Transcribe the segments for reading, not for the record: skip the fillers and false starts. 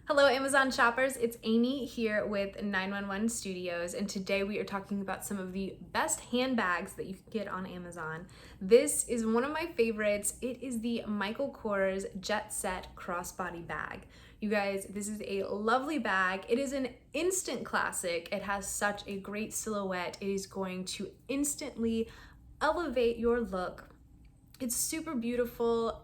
Hello Amazon shoppers, it's Amy here with 911 Studios, and today we are talking about some of the best handbags that you can get on Amazon. This is one of my favorites. It is the Michael Kors Jet Set Crossbody Bag. You guys, this is a lovely bag. It is an instant classic. It has such a great silhouette. It is going to instantly elevate your look. It's super beautiful.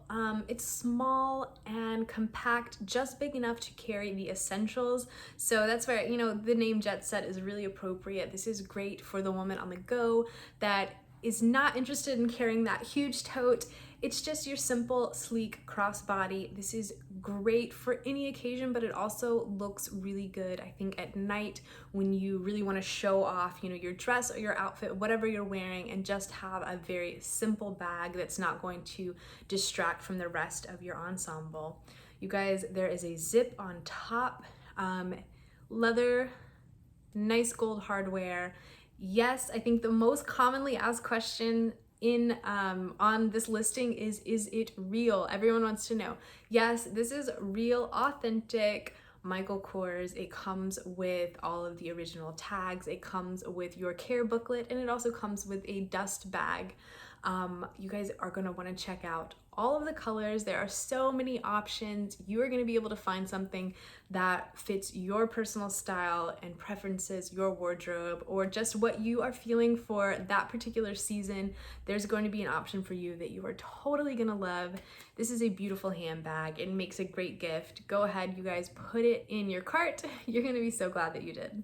It's small and compact, just big enough to carry the essentials. So that's where, the name Jet Set is really appropriate. This is great for the woman on the go that is not interested in carrying that huge tote. It's just your simple, sleek crossbody. This is great for any occasion, but it also looks really good, I think, at night when you really want to show off, your dress or your outfit, whatever you're wearing, and just have a very simple bag that's not going to distract from the rest of your ensemble. You guys, there is a zip on top, leather, nice gold hardware. Yes, I think the most commonly asked question on this listing is it real? Everyone wants to know. Yes, this is real, authentic Michael Kors. It comes with all of the original tags. It comes with your care booklet, and it also comes with a dust bag. You guys are going to want to check out all of the colors. There are so many options. You are going to be able to find something that fits your personal style and preferences, your wardrobe, or just what you are feeling for that particular season. There's going to be an option for you that you are totally going to love. This is a beautiful handbag. It makes a great gift. Go ahead, you guys, put it in your cart. You're going to be so glad that you did.